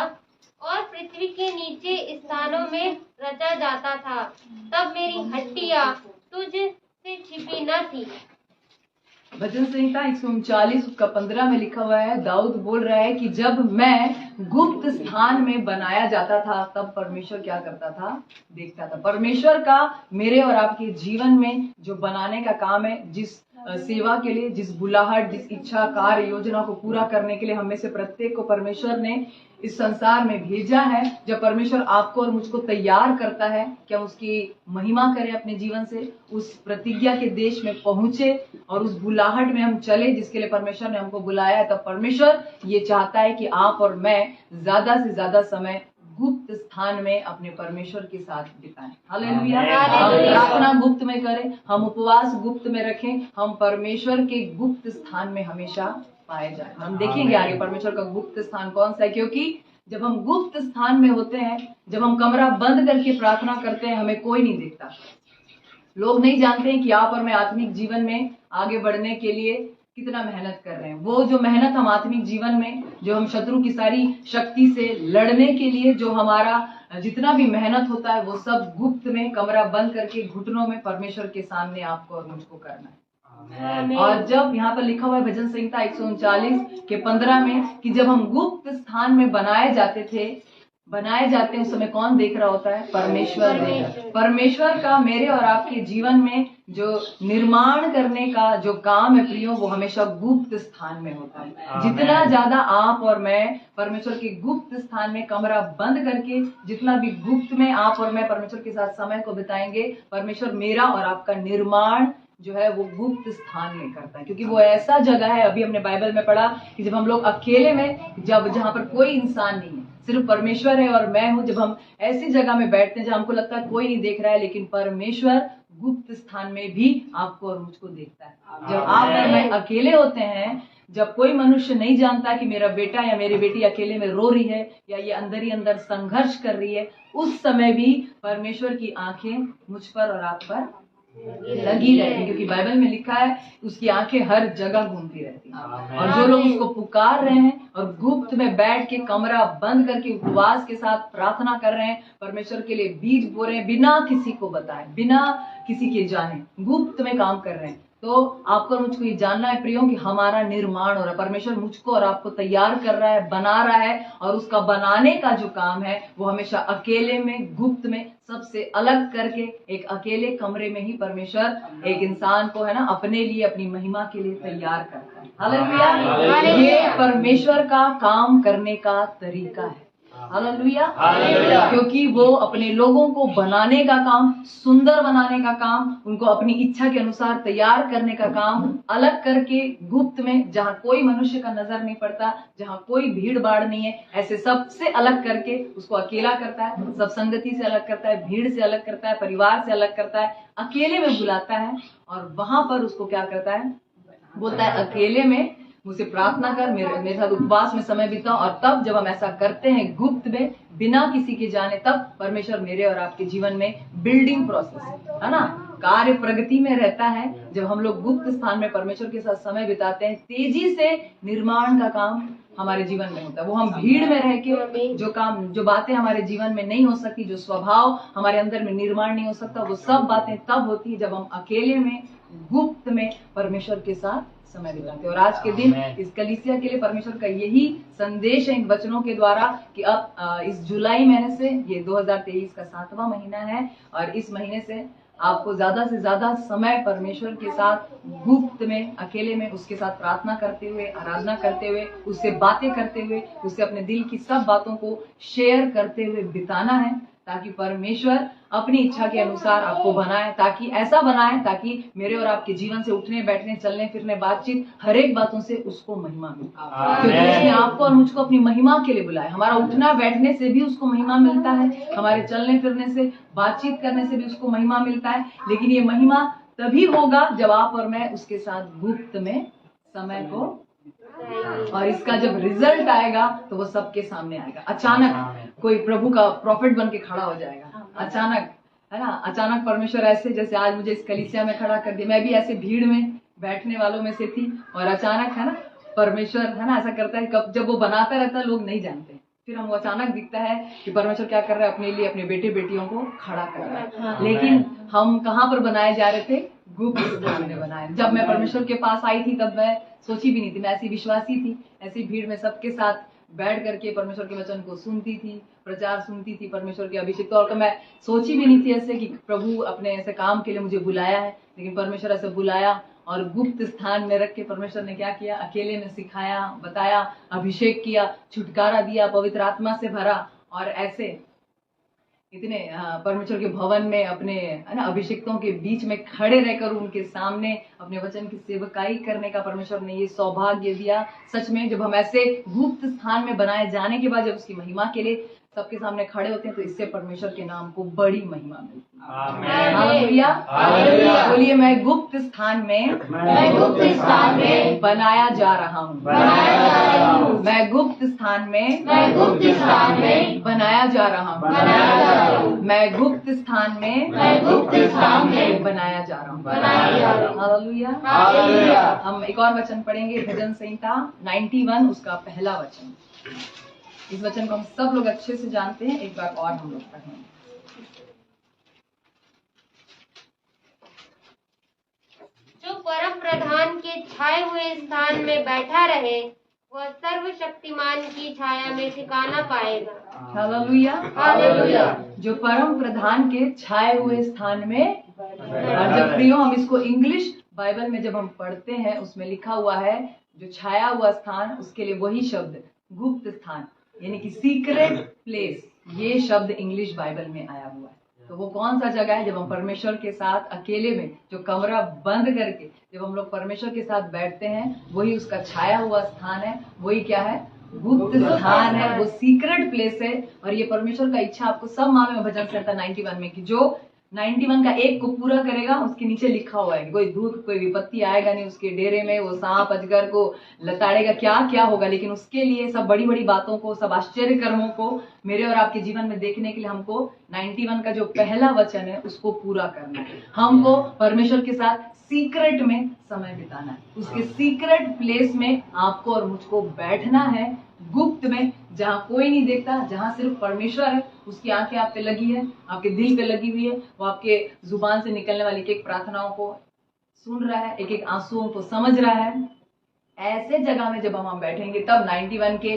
और पृथ्वी के नीचे स्थानों में रचा जाता था, तब मेरी हड्डियां तुझ से छिपी न थी। भजन संहिता 139 उसका 15 में लिखा हुआ है, दाऊद बोल रहा है कि जब मैं गुप्त स्थान में बनाया जाता था तब परमेश्वर क्या करता था, देखता था। परमेश्वर का मेरे और आपके जीवन में जो बनाने का काम है, जिस सेवा के लिए, जिस बुलाहट, जिस इच्छा, कार्य योजना को पूरा करने के लिए हम में से प्रत्येक को परमेश्वर ने इस संसार में भेजा है, जब परमेश्वर आपको और मुझको तैयार करता है कि हम उसकी महिमा करें अपने जीवन से, उस प्रतिज्ञा के देश में पहुंचे और उस बुलाहट में हम चले जिसके लिए परमेश्वर ने हमको बुलाया है, तब परमेश्वर ये चाहता है कि आप और मैं ज्यादा से ज्यादा समय गुप्त स्थान में अपने परमेश्वर के साथ बिताएं। हालेलुया। हम प्रार्थना गुप्त में करें, हम उपवास गुप्त में रखें, हम परमेश्वर के गुप्त स्थान में हमेशा पाए जाए। हम देखेंगे आगे परमेश्वर का गुप्त स्थान कौन सा है, क्योंकि जब हम गुप्त स्थान में होते हैं, जब हम कमरा बंद करके प्रार्थना करते हैं, हमें कोई नहीं देखता। लोग नहीं जानते हैं कि आप और मैं आत्मिक जीवन में आगे बढ़ने के लिए कितना मेहनत कर रहे हैं। वो जो मेहनत हम आत्मिक जीवन में, जो हम शत्रु की सारी शक्ति से लड़ने के लिए जो हमारा जितना भी मेहनत होता है, वो सब गुप्त में कमरा बंद करके घुटनों में परमेश्वर के सामने आपको और मुझको करना है। और जब यहाँ पर लिखा हुआ है भजन संहिता 139 के 15 में कि जब हम गुप्त स्थान में बनाए जाते हैं, उस समय कौन देख रहा होता है, परमेश्वर देख रहा है। परमेश्वर का मेरे और आपके जीवन में जो निर्माण करने का जो काम है प्रियो, वो हमेशा गुप्त स्थान में होता है। जितना ज्यादा आप और मैं परमेश्वर के गुप्त स्थान में कमरा बंद करके, जितना भी गुप्त में आप और मैं परमेश्वर के साथ समय को बिताएंगे, परमेश्वर मेरा और आपका निर्माण जो है वो गुप्त स्थान में करता है, क्योंकि वो ऐसा जगह है, अभी हमने बाइबल में पढ़ा कि जब हम लोग अकेले में, जब जहाँ पर कोई इंसान नहीं है, सिर्फ परमेश्वर है और मैं हूँ, जब हम ऐसी जगह में बैठते हैं जहाँ हमको लगता है कोई नहीं देख रहा है, लेकिन परमेश्वर गुप्त स्थान में भी आपको और मुझको देखता है। जब आप और मैं अकेले होते हैं, जब कोई मनुष्य नहीं जानता कि मेरा बेटा या मेरी बेटी अकेले में रो रही है या ये अंदर ही अंदर संघर्ष कर रही है, उस समय भी परमेश्वर की आंखें मुझ पर और आप पर लगी रहती है, क्योंकि बाइबल में लिखा है उसकी आंखें हर जगह घूमती रहती हैं। और जो लोग उसको पुकार रहे हैं और गुप्त में बैठ के कमरा बंद करके उपवास के साथ प्रार्थना कर रहे हैं, परमेश्वर के लिए बीज बो रहे हैं, बिना किसी को बताए, बिना किसी के जाने, गुप्त में काम कर रहे हैं, तो आपको मुझको ये जानना है प्रियो कि हमारा निर्माण हो रहा है। परमेश्वर मुझको और आपको तैयार कर रहा है, बना रहा है, और उसका बनाने का जो काम है वो हमेशा अकेले में, गुप्त में, सबसे अलग करके एक अकेले कमरे में ही परमेश्वर एक इंसान को है ना अपने लिए, अपनी महिमा के लिए तैयार करता है। हालेलुया। ये परमेश्वर का काम करने का तरीका है। हालेलुया। क्योंकि वो अपने लोगों को बनाने का काम, सुंदर बनाने का काम, उनको अपनी इच्छा के अनुसार तैयार करने का काम अलग करके गुप्त में, जहाँ कोई मनुष्य का नजर नहीं पड़ता, जहाँ कोई भीड़ भाड़ नहीं है, ऐसे सबसे अलग करके उसको अकेला करता है, सब संगति से अलग करता है, भीड़ से अलग करता है, परिवार से अलग करता है, अकेले में बुलाता है और वहां पर उसको क्या करता है, बोलता है अकेले में मुझसे प्रार्थना कर, मेरे साथ उपवास में समय बिता। और तब जब हम ऐसा करते हैं गुप्त में, बिना किसी के जाने, तब परमेश्वर मेरे और आपके जीवन में बिल्डिंग प्रोसेस है ना, कार्य प्रगति में रहता है। जब हम लोग गुप्त स्थान में परमेश्वर के साथ समय बिताते हैं, तेजी से निर्माण का काम हमारे जीवन में होता है। वो हम भीड़ में रह के जो काम, जो बातें हमारे जीवन में नहीं हो सकती, जो स्वभाव हमारे अंदर में निर्माण नहीं हो सकता, वो सब बातें तब होती है जब हम अकेले में, गुप्त में परमेश्वर के साथ समय बिताते। और आज के दिन इस कलीसिया के लिए परमेश्वर का यही संदेश है इन वचनों के द्वारा कि अब इस जुलाई महीने से, ये 2023 का 7वां महीना है, और इस महीने से आपको ज्यादा से ज्यादा समय परमेश्वर के साथ गुप्त में, अकेले में उसके साथ प्रार्थना करते हुए, आराधना करते हुए, उससे बातें करते हुए, उससे अपने दिल की सब बातों को शेयर करते हुए बिताना है, ताकि परमेश्वर अपनी इच्छा के अनुसार आपको बनाए, ताकि ऐसा बनाए ताकि मेरे और आपके जीवन से उठने, बैठने, चलने फिरने, बातचीत, हर एक बातों से उसको महिमा मिले, क्योंकि उसने आपको और मुझको अपनी महिमा के लिए बुलाया। हमारा उठना बैठने से भी उसको महिमा मिलता है, हमारे चलने फिरने से, बातचीत करने से भी उसको महिमा मिलता है, लेकिन ये महिमा तभी होगा जब आप और मैं उसके साथ गुप्त में समय को, और इसका जब रिजल्ट आएगा तो वो सबके सामने आएगा। अचानक कोई प्रभु का प्रॉफिट बन के खड़ा हो जाएगा, अचानक, है ना, अचानक परमेश्वर ऐसे, जैसे आज मुझे इस कलीसिया में खड़ा कर दिया, मैं भी ऐसे भीड़ में बैठने वालों में से थी, और अचानक, है ना, परमेश्वर, है ना, ऐसा करता है, कब जब वो बनाता रहता है लोग नहीं जानते, फिर हमको अचानक दिखता है कि परमेश्वर क्या कर रहा है, अपने लिए अपने बेटे बेटियों को खड़ा कर रहा है। लेकिन हम कहाँ पर बनाए जा रहे थे, गुप्त स्थान में बनाए। जब मैं परमेश्वर के पास आई थी तब मैं सोची भी नहीं थी, मैं ऐसी विश्वासी थी, ऐसी भीड़ में सबके साथ बैठ करके परमेश्वर के वचन को सुनती थी, प्रचार सुनती थी, परमेश्वर के अभिषेक, और मैं सोची भी नहीं थी ऐसे कि प्रभु अपने ऐसे काम के लिए मुझे बुलाया है, लेकिन परमेश्वर ऐसे बुलाया और गुप्त स्थान में रख के परमेश्वर ने क्या किया, अकेले में सिखाया, बताया, अभिषेक किया, छुटकारा दिया, पवित्र आत्मा से भरा, और ऐसे इतने परमेश्वर के भवन में अपने, है ना, अभिषिक्तों के बीच में खड़े रहकर उनके सामने अपने वचन की सेवकाई करने का परमेश्वर ने ये सौभाग्य दिया। सच में जब हम ऐसे गुप्त स्थान में बनाए जाने के बाद जब उसकी महिमा के लिए सबके सामने खड़े होते हैं, तो इससे परमेश्वर के नाम को बड़ी महिमा मिलती है। हालेलुया। बोलिए, मैं गुप्त स्थान में बनाया जा रहा हूँ। मैं गुप्त स्थान में बनाया जा रहा हूँ। मैं गुप्त स्थान में बनाया जा रहा हूँ। हालेलुया। हम एक और वचन पढ़ेंगे, भजन संहिता 91 उसका पहला वचन। इस वचन को हम सब लोग अच्छे से जानते हैं, एक बार और हम लोग पढ़ेंगे। जो परम प्रधान के छाए हुए स्थान में बैठा रहे, वह सर्वशक्तिमान की छाया में ठिकाना पाएगा। हालेलुया। हालेलुया। जो परम प्रधान के छाए हुए स्थान में, और जब प्रियो हम इसको इंग्लिश बाइबल में जब हम पढ़ते हैं, उसमें लिखा हुआ है जो छाया हुआ स्थान, उसके लिए वही शब्द गुप्त स्थान, यानी कि सीक्रेट प्लेस, ये शब्द इंग्लिश बाइबल में आया हुआ है। तो वो कौन सा जगह है? जब हम परमेश्वर के साथ अकेले में, जो कमरा बंद करके जब हम लोग परमेश्वर के साथ बैठते हैं, वही उसका छाया हुआ स्थान है। वही क्या है? गुप्त स्थान है, वो सीक्रेट प्लेस है। और ये परमेश्वर का इच्छा आपको सब मालूम है भजन संहिता 91 में, कि जो 91 का एक को पूरा करेगा, उसके नीचे लिखा हुआ है कोई दुख कोई विपत्ति आएगा नहीं उसके डेरे में, वो सांप अजगर को लताड़ेगा, क्या क्या होगा। लेकिन उसके लिए सब बड़ी बड़ी बातों को, सब आश्चर्य कर्मों को मेरे और आपके जीवन में देखने के लिए हमको 91 का जो पहला वचन है उसको पूरा करना है। हमको परमेश्वर के साथ सीक्रेट में समय बिताना है, उसके सीक्रेट प्लेस में आपको और मुझको बैठना है, गुप्त में, जहां कोई नहीं देखता, जहां सिर्फ परमेश्वर है। उसकी आंखें आप पे लगी है, आपके दिल पे लगी हुई है, वो आपके जुबान से निकलने वाली एक एक प्रार्थनाओं को सुन रहा है, एक एक आंसुओं को समझ रहा है। ऐसे जगह में जब हम बैठेंगे, तब 91 के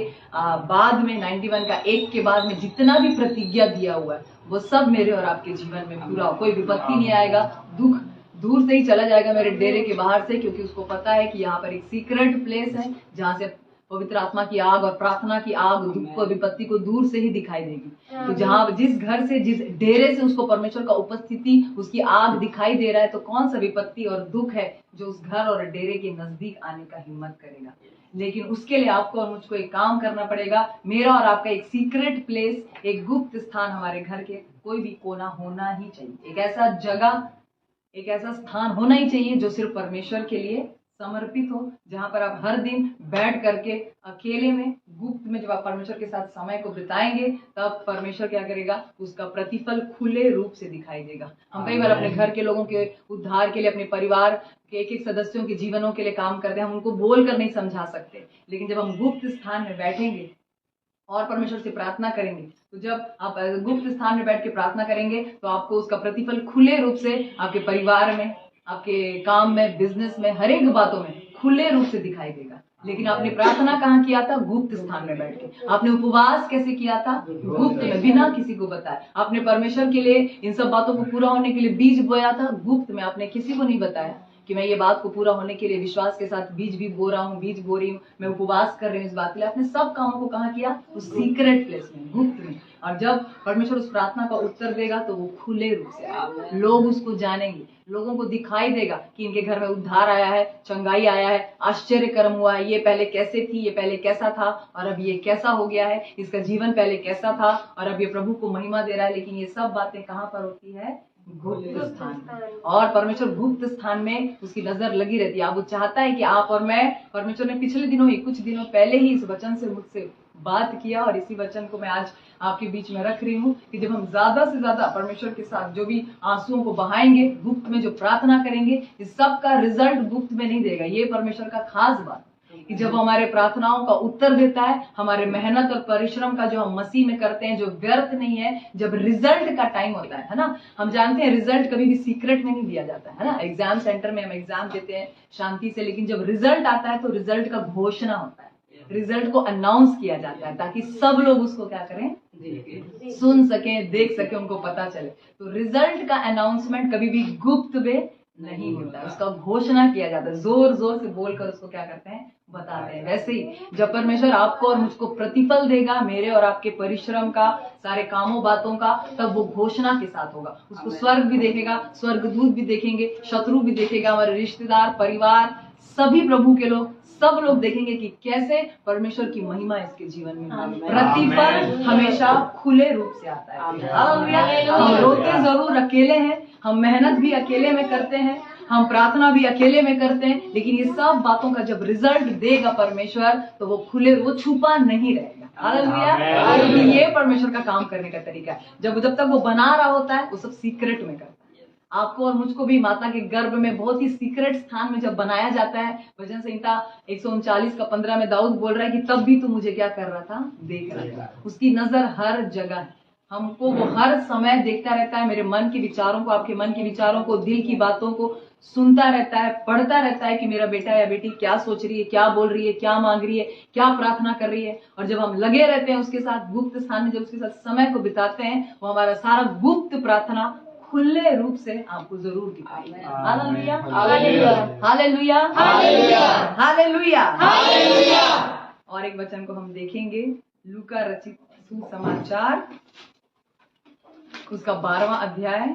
बाद में, 91 का एक के बाद में जितना भी प्रतिज्ञा दिया हुआ है वो सब मेरे और आपके जीवन में पूरा हो। कोई विपत्ति नहीं आएगा, दुख दूर से ही चला जाएगा मेरे डेरे के बाहर से, क्योंकि उसको पता है कि यहाँ पर एक सीक्रेट प्लेस है जहाँ से पवित्र आत्मा की आग और प्रार्थना की आग दुख को, विपत्ति को दूर से ही दिखाई देगी। तो जहाँ जिस घर से, जिस डेरे से उसको परमेश्वर का उपस्थिति, उसकी आग दिखाई दे रहा है, तो कौन सा विपत्ति और दुख है जो उस घर और डेरे के नजदीक आने का हिम्मत करेगा। लेकिन उसके लिए आपको और मुझको एक काम करना पड़ेगा। मेरा और आपका एक सीक्रेट प्लेस, एक गुप्त स्थान हमारे घर के कोई भी कोना होना ही चाहिए। एक ऐसा जगह, एक ऐसा स्थान होना ही चाहिए जो सिर्फ परमेश्वर के लिए समर्पित हो, जहां पर आप हर दिन बैठ करके अकेले में, गुप्त में, जब आप परमेश्वर के साथ समय को बिताएंगे, तब परमेश्वर क्या करेगा? उसका प्रतिफल खुले रूप से दिखाई देगा। हम कई बार अपने घर के लोगों के उद्धार के लिए, अपने परिवार के एक एक सदस्यों के जीवनों के लिए काम करते हैं, हम उनको बोल कर नहीं समझा सकते। लेकिन जब हम गुप्त स्थान में बैठेंगे और परमेश्वर से प्रार्थना करेंगे, तो जब आप गुप्त स्थान में बैठ के प्रार्थना करेंगे, तो आपको उसका प्रतिफल खुले रूप से आपके परिवार में, आपके काम में, बिजनेस में, हर एक बातों में खुले रूप से दिखाई देगा। लेकिन आपने प्रार्थना कहाँ किया था? गुप्त स्थान में बैठ के। आपने उपवास कैसे किया था? गुप्त में, बिना किसी को बताए। आपने परमेश्वर के लिए इन सब बातों को पूरा होने के लिए बीज बोया था गुप्त में। आपने किसी को नहीं बताया कि मैं ये बात को पूरा होने के लिए विश्वास के साथ बीज भी बो रहा हूँ, बीज बो रही हूँ, मैं उपवास कर रही हूँ इस बात के लिए। आपने सब कामों को कहाँ किया? उस सीक्रेट प्लेस में, गुप्त में। और जब परमेश्वर उस प्रार्थना का उत्तर देगा, तो वो खुले रूप से लोग उसको जानेंगे, लोगों को दिखाई देगा कि इनके घर में उद्धार आया है, चंगाई आया है, आश्चर्य कर्म हुआ है। ये पहले कैसे थी, ये पहले कैसा था, और अब ये कैसा हो गया है। इसका जीवन पहले कैसा था और अब ये प्रभु को महिमा दे रहा है। लेकिन ये सब बातें कहाँ पर होती है? गुप्त स्थान में। और परमेश्वर गुप्त स्थान में उसकी नजर लगी रहती है। अब वो चाहता है कि आप और मैं, परमेश्वर ने पिछले दिनों ही, कुछ दिनों पहले ही इस वचन से मुझसे बात किया, और इसी वचन को मैं आज आपके बीच में रख रही हूँ कि जब हम ज्यादा से ज्यादा परमेश्वर के साथ जो भी आंसुओं को बहाएंगे, गुप्त में जो प्रार्थना करेंगे, इस सब का रिजल्ट गुप्त में नहीं देगा। ये परमेश्वर का खास बात कि जब हमारे प्रार्थनाओं का उत्तर देता है, हमारे मेहनत और परिश्रम का जो हम मसीह में करते हैं, जो व्यर्थ नहीं है, जब रिजल्ट का टाइम होता है ना। हम जानते हैं रिजल्ट कभी भी सीक्रेट में नहीं दिया जाता है ना। एग्जाम सेंटर में हम एग्जाम देते हैं शांति से, लेकिन जब रिजल्ट आता है तो रिजल्ट का घोषणा होता है, रिजल्ट को अनाउंस किया जाता है, ताकि सब लोग उसको क्या करें? सुन सके, देख सके, उनको पता चले। तो रिजल्ट का अनाउंसमेंट कभी भी गुप्त में नहीं होता, उसका घोषणा किया जाता है, जोर जोर से बोलकर उसको क्या करते हैं? बताते हैं। वैसे ही जब परमेश्वर आपको और मुझको प्रतिफल देगा, मेरे और आपके परिश्रम का, सारे कामों बातों का, तब वो घोषणा के साथ होगा। उसको स्वर्ग भी देखेगा, स्वर्गदूत भी देखेंगे, शत्रु भी देखेगा, हमारे रिश्तेदार, परिवार, सभी प्रभु के लोग, सब लोग देखेंगे कि कैसे परमेश्वर की महिमा इसके जीवन में हुई। प्रतिफल हमेशा खुले रूप से आता है। हालेलुया। हम रोते जरूर अकेले हैं, हम मेहनत भी अकेले में करते हैं, हम प्रार्थना भी अकेले में करते हैं, लेकिन ये सब बातों का जब रिजल्ट देगा परमेश्वर, तो वो खुले, वो छुपा नहीं रहेगा। हालेलुया। क्योंकि ये परमेश्वर का काम करने का तरीका है। जब तक वो बना रहा होता है, वो सब सीक्रेट में करता है। आपको और मुझको भी माता के गर्भ में बहुत ही सीक्रेट स्थान में जब बनाया जाता है। भजन संहिता 139 का 15 में दाऊद बोल रहा है कि तब भी तू मुझे क्या कर रहा था? देख रहा था। उसकी नजर हर जगह है, हमको वो हर समय देखता रहता है। मेरे मन के विचारों को, आपके मन के विचारों को, दिल की बातों को सुनता रहता है, पढ़ता रहता है कि मेरा बेटा या बेटी क्या सोच रही है, क्या बोल रही है, क्या मांग रही है, क्या प्रार्थना कर रही है। और जब हम लगे रहते हैं उसके साथ, गुप्त स्थान में जब उसके साथ समय को बिताते हैं, वो हमारा सारा गुप्त प्रार्थना खुले रूप से आपको जरूर दिखाएगा। हालेलुया, हालेलुया, हालेलुया, हालेलुया, हालेलुया। और एक वचन को हम देखेंगे, लूका रचित सुसमाचार उसका 12वां अध्याय,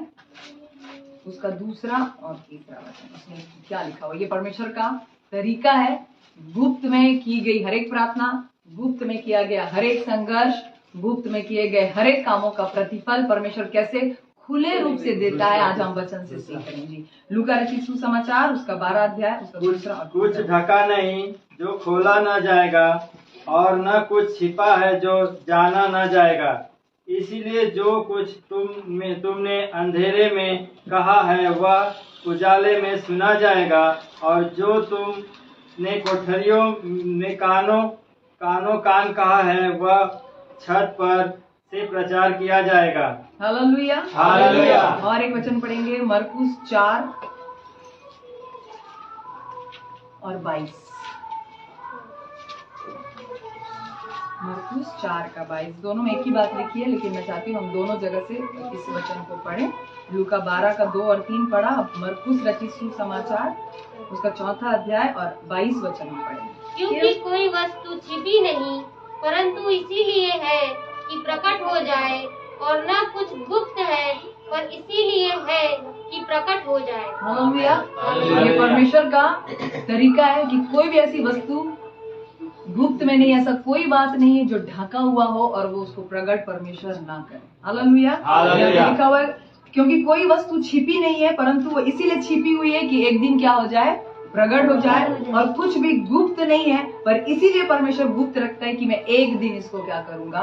उसका 2रा और 3रा वचन। उसमें क्या लिखा हुआ, ये परमेश्वर का तरीका है। गुप्त में की गई हर एक प्रार्थना, गुप्त में किया गया हर एक संघर्ष, गुप्त में किए गए हर एक कामों का प्रतिफल परमेश्वर कैसे खुले रूप से देता है, आज हम वचन से सीख रहे हैं जी। लूका रचित सुसमाचार, उसका 12 अध्याय, उसका 2रा और कुछ ढका नहीं जो खोला न जाएगा, और न कुछ छिपा है जो जाना न जाएगा। इसीलिए जो कुछ तुमने अंधेरे में कहा है वह उजाले में सुना जाएगा, और जो तुमने कोठरियों में कानों कान कहा है वह छत पर से प्रचार किया जाएगा। Hallelujah, hallelujah. और एक वचन पढ़ेंगे, मरकुस 4 और 22। मरकुस 4 का 22, दोनों में एक ही बात लिखी है, लेकिन मैं चाहती हूँ हम दोनों जगह से इस वचन को पढ़ें। लूका 12 का 2 और 3 पढ़ा, अब मरकुस रचित सुसमाचार उसका 4था अध्याय और 22 वचन हम पढ़ेंगे। क्योंकि कोई वस्तु छिपी नहीं, परंतु इसीलिए है कि प्रकट हो जाए, और न कुछ गुप्त है, पर इसीलिए है कि प्रकट हो जाए। हालेलुया। ये परमेश्वर का तरीका है कि कोई भी ऐसी वस्तु गुप्त में नहीं, ऐसा कोई बात नहीं है जो ढका हुआ हो और वो उसको प्रकट परमेश्वर ना करे। हालेलुया। हालेलुया। लिखा हुआ है क्योंकि कोई वस्तु छिपी नहीं है, परंतु वो इसीलिए छिपी हुई है कि एक दिन क्या हो जाए, प्रकट हो जाए। और कुछ भी गुप्त नहीं है, पर इसीलिए परमेश्वर गुप्त रखता है कि मैं एक दिन इसको क्या करूंगा,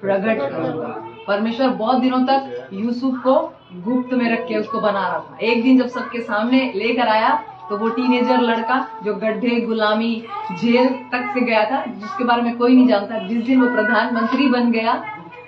प्रकट करूंगा। परमेश्वर बहुत दिनों तक यूसुफ को गुप्त में रख के उसको बना रहा था। एक दिन जब सबके सामने लेकर आया तो वो टीनेजर लड़का जो गड्ढे, गुलामी, जेल तक से गया था, जिसके बारे में कोई नहीं जानता, जिस दिन वो प्रधानमंत्री बन गया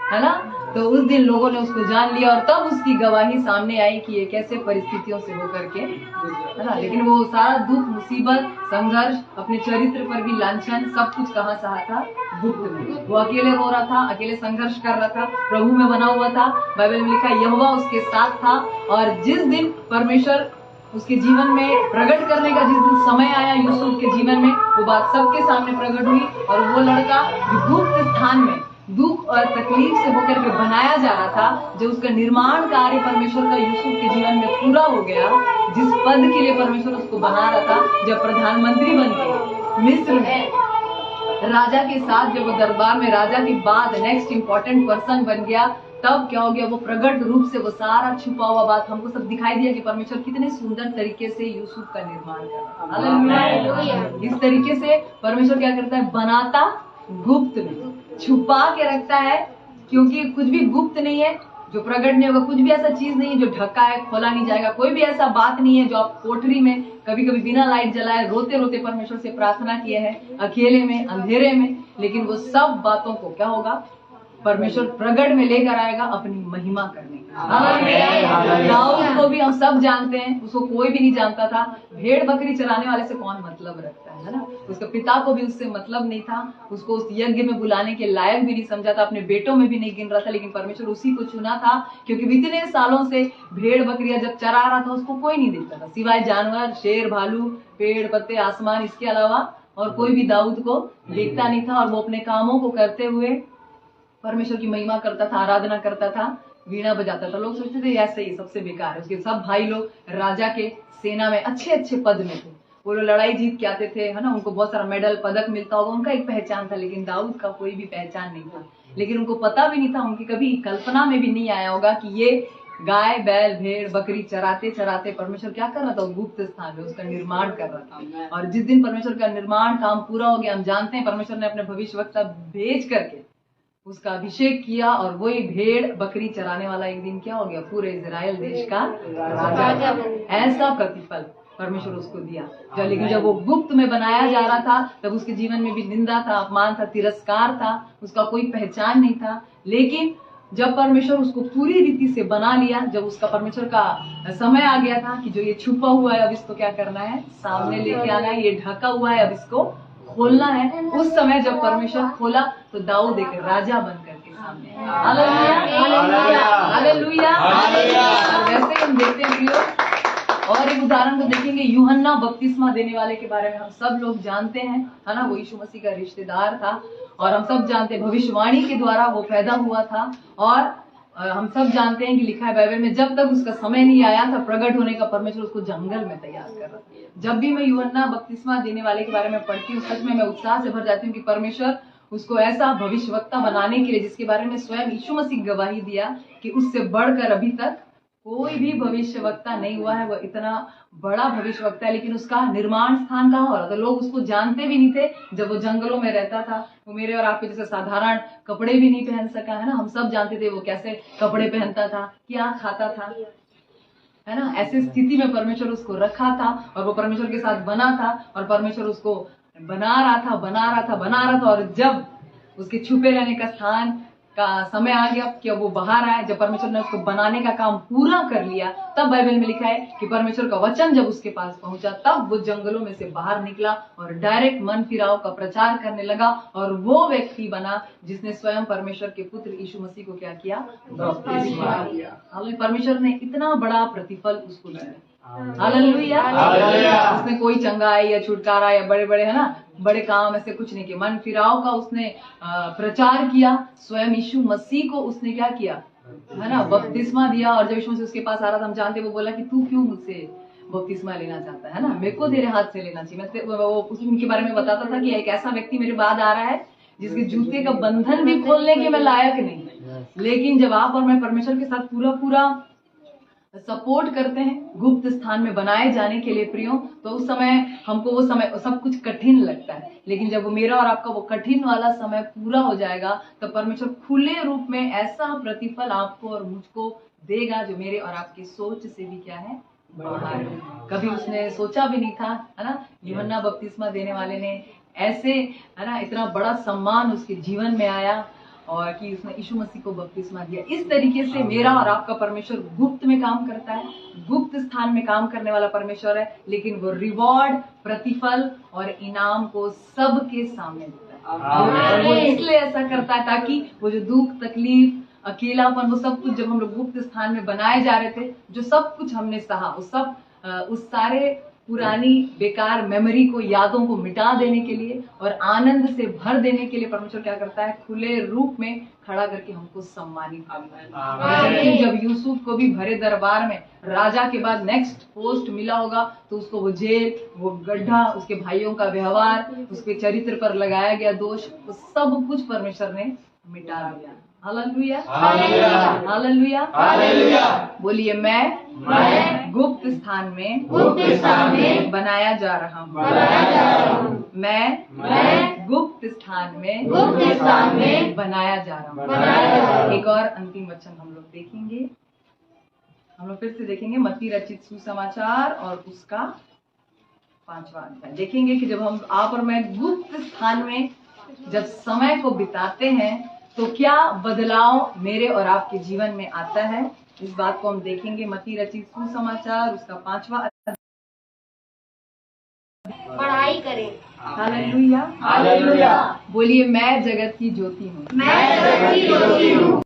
है ना, तो उस दिन लोगों ने उसको जान लिया और तब उसकी गवाही सामने आई कि ये कैसे परिस्थितियों से होकर के, है ना। लेकिन वो सारा दुख, मुसीबत, संघर्ष, अपने चरित्र पर भी लांछन, सब कुछ कहाँ सहा था, गुप्त में। वो अकेले रो रहा था, अकेले संघर्ष कर रहा था, प्रभु में बना हुआ था। बाइबल में लिखा यहोवा उसके साथ था। और जिस दिन परमेश्वर उसके जीवन में प्रकट करने का जिस दिन समय आया यूसुफ के जीवन में, वो बात सबके सामने प्रकट हुई। और वो लड़का जो गुप्त स्थान में दुख और तकलीफ से होकर के बनाया जा रहा था, जो उसका निर्माण कार्य परमेश्वर का यूसुफ के जीवन में पूरा हो गया, जिस पद के लिए परमेश्वर उसको बना रहा था, जब प्रधानमंत्री बन के मिस्र में राजा के साथ, जब वो दरबार में राजा के बाद नेक्स्ट इंपॉर्टेंट पर्सन बन गया, तब क्या हो गया, वो प्रकट रूप से वो सारा छुपा हुआ बात हमको सब दिखाई दिया कि परमेश्वर कितने सुंदर तरीके से यूसुफ का निर्माण कर रहा है। इस तरीके से परमेश्वर क्या करता है, बनाता गुप्त में, छुपा के रखता है, क्योंकि कुछ भी गुप्त नहीं है जो प्रकट नहीं होगा, कुछ भी ऐसा चीज नहीं है जो ढका है, खोला नहीं जाएगा, कोई भी ऐसा बात नहीं है जो आप कोठरी में कभी कभी बिना लाइट जलाए रोते रोते परमेश्वर से प्रार्थना किए हैं, अकेले में, अंधेरे में, लेकिन वो सब बातों को क्या होगा, परमेश्वर प्रगट में लेकर आएगा अपनी महिमा करने का। दाऊद को भी हम सब जानते हैं, उसको कोई भी नहीं जानता था, भेड़ बकरी चराने वाले से कौन मतलब रखता है ना। उसके पिता को भी उससे मतलब नहीं था, उसको उस यज्ञ में बुलाने के लायक भी नहीं समझा था, अपने बेटों में भी नहीं गिन रहा था, लेकिन परमेश्वर उसी को चुना था, क्योंकि इतने सालों से भेड़ बकरियां जब चरा रहा था उसको कोई नहीं देखता था, सिवाय जानवर, शेर, भालू, पेड़ पत्ते, आसमान, इसके अलावा और कोई भी दाऊद को देखता नहीं था। और वो अपने कामों को करते हुए परमेश्वर की महिमा करता था, आराधना करता था, वीणा बजाता था। लोग सोचते थे ऐसे ही सबसे बेकार है। उसके सब भाई लोग राजा के सेना में अच्छे अच्छे पद में थे, वो लोग लड़ाई जीत के आते थे, है ना, उनको बहुत सारा मेडल पदक मिलता होगा, उनका एक पहचान था। लेकिन दाऊद का कोई भी पहचान नहीं था, लेकिन उनको पता भी नहीं था, उनकी कभी कल्पना में भी नहीं आया होगा कि ये गाय, बैल, भेड़, बकरी चराते चराते परमेश्वर क्या कर रहा था, गुप्त स्थान में उसका निर्माण कर रहा था। और जिस दिन परमेश्वर का निर्माण काम पूरा हो गया, हम जानते हैं परमेश्वर ने अपने भविष्यवक्ता भेज करके उसका अभिषेक किया, और वही भेड़ बकरी चराने वाला एक दिन क्या हो गया, पूरे इजराइल देश का राजा। ऐसा प्रतिफल परमेश्वर उसको दिया। लेकिन जब वो गुप्त में बनाया जा रहा था, तब उसके जीवन में भी निंदा था, अपमान था, तिरस्कार था, उसका कोई पहचान नहीं था। लेकिन जब परमेश्वर उसको पूरी रीति से बना लिया, जब उसका परमेश्वर का समय आ गया था कि जो ये छुपा हुआ है अब इसको क्या करना है, सामने लेके आना है, ये ढका हुआ है अब इसको खोलना है, उस समय जब परमेश्वर खोला तो दाऊद एक राजा बनकर के सामने आया। हालेलुया, हालेलुया, हालेलुया। वैसे हम देखते हैं प्रियो, और एक उदाहरण को देखेंगे, यूहन्ना बपतिस्मा देने वाले के बारे में हम सब लोग जानते हैं, है ना, वो यीशु मसीह का रिश्तेदार था, और हम सब जानते हैं भविष्यवाणी के द्वारा वो पैदा हुआ था। और हम सब जानते हैं कि लिखा है बाइबल में, जब तक उसका समय नहीं आया था प्रकट होने का, परमेश्वर उसको जंगल में तैयार कर रहा था। जब भी मैं यूहन्ना बपतिस्मा देने वाले के बारे में पढ़ती हूँ, सच में मैं उत्साह से भर जाती हूँ कि परमेश्वर उसको ऐसा भविष्यवक्ता बनाने के लिए, जिसके बारे में स्वयं यीशु मसीह गवाही दिया कि उससे बढ़कर अभी तक कोई भी भविष्यवक्ता नहीं हुआ है। वो इतना बड़ा भविष्यवक्ता है, लेकिन उसका निर्माण स्थान कहाँ हो रहा था? लोग उसको जानते भी नहीं थे जब वो जंगलों में रहता था। वो मेरे और आपके जैसे साधारण कपड़े भी नहीं पहन सका, है ना। हम सब जानते थे वो कैसे कपड़े पहनता था, क्या खाता था, है ना। ऐसी स्थिति में परमेश्वर उसको रखा था और वो परमेश्वर के साथ बना था और परमेश्वर उसको बना रहा था। और जब उसके छुपे रहने का स्थान का समय आ गया कि अब वो बाहर आए, जब परमेश्वर ने उसको बनाने का काम पूरा कर लिया, तब बाइबल में लिखा है कि परमेश्वर का वचन जब उसके पास पहुंचा, तब वो जंगलों में से बाहर निकला और डायरेक्ट मन फिराव का प्रचार करने लगा। और वो व्यक्ति बना जिसने स्वयं परमेश्वर के पुत्र यीशु मसीह को क्या किया? बपतिस्मा दिया। परमेश्वर ने इतना बड़ा प्रतिफल उसको दिया। हालेलुया। उसने कोई चंगाई या छुटकारा या बड़े बड़े, है ना, बड़े काम ऐसे कुछ नहीं किए। मन फिराव का उसने प्रचार किया। स्वयं यीशु मसीह को उसने क्या किया, है ना, बपतिस्मा दिया। और जब यीशु मसीह उसके पास आ रहा था, हम जानते, वो बोला कि तू क्यों मुझसे बपतिस्मा लेना चाहता है ना, मेरे को तेरे हाथ से लेना चाहिए। वो उनके बारे में बताता था कि एक ऐसा व्यक्ति मेरे बाद आ रहा है जिसके जूते का बंधन भी खोलने के मैं लायक नहीं। लेकिन जब आप और मैं परमेश्वर के साथ पूरा सपोर्ट करते हैं गुप्त स्थान में बनाए जाने के लिए प्रियो, तो उस समय हमको वो समय सब कुछ कठिन लगता है। लेकिन जब वो मेरा और आपका वो कठिन वाला समय पूरा हो जाएगा, तो परमेश्वर खुले रूप में ऐसा प्रतिफल आपको और मुझको देगा जो मेरे और आपकी सोच से भी क्या है, बाहर है। कभी उसने सोचा भी नहीं था, है ना, यूहन्ना बपतिस्मा देने वाले ने ऐसे, है ना, इतना बड़ा सम्मान उसके जीवन में आया और कि उसने यीशु मसीह को बपतिस्मा दिया। इस तरीके से मेरा और आपका परमेश्वर गुप्त में काम करता है, गुप्त स्थान में काम करने वाला परमेश्वर है, लेकिन वो रिवॉर्ड, प्रतिफल और इनाम को सबके सामने देता है। वो इसलिए ऐसा करता है ताकि वो जो दुख, तकलीफ, अकेलापन, वो सब कुछ जब हम लोग गुप्त स्थान में बनाए जा रहे थे, जो सब कुछ हमने सहा, वो सब उस सारे पुरानी बेकार मेमोरी को, यादों को मिटा देने के लिए और आनंद से भर देने के लिए परमेश्वर क्या करता है, खुले रूप में खड़ा करके हमको सम्मानित करता है। जब यूसुफ को भी भरे दरबार में राजा के बाद नेक्स्ट पोस्ट मिला होगा, तो उसको वो जेल, वो गड्ढा, उसके भाइयों का व्यवहार, उसके चरित्र पर लगाया गया दोष, वो सब कुछ परमेश्वर ने मिटा दिया। Hallelujah, hallelujah. बोलिए, मैं गुप्त स्थान में बनाया जा रहा हूँ। मैं गुप्त स्थान में बनाया जा रहा हूँ। एक और अंतिम वचन हम लोग देखेंगे, हम लोग फिर से देखेंगे मत्ती रचित सुसमाचार और उसका 5वां अध्याय। देखेंगे कि जब हम, आप और मैं गुप्त स्थान में जब समय को बिताते हैं, तो क्या बदलाव मेरे और आपके जीवन में आता है, इस बात को हम देखेंगे। मत्ती रचित सुसमाचार उसका 5वां अध्याय। पढ़ाई करें। Hallelujah, hallelujah. बोलिए, मैं जगत की ज्योति हूँ। मैं जगत की ज्योति हूँ।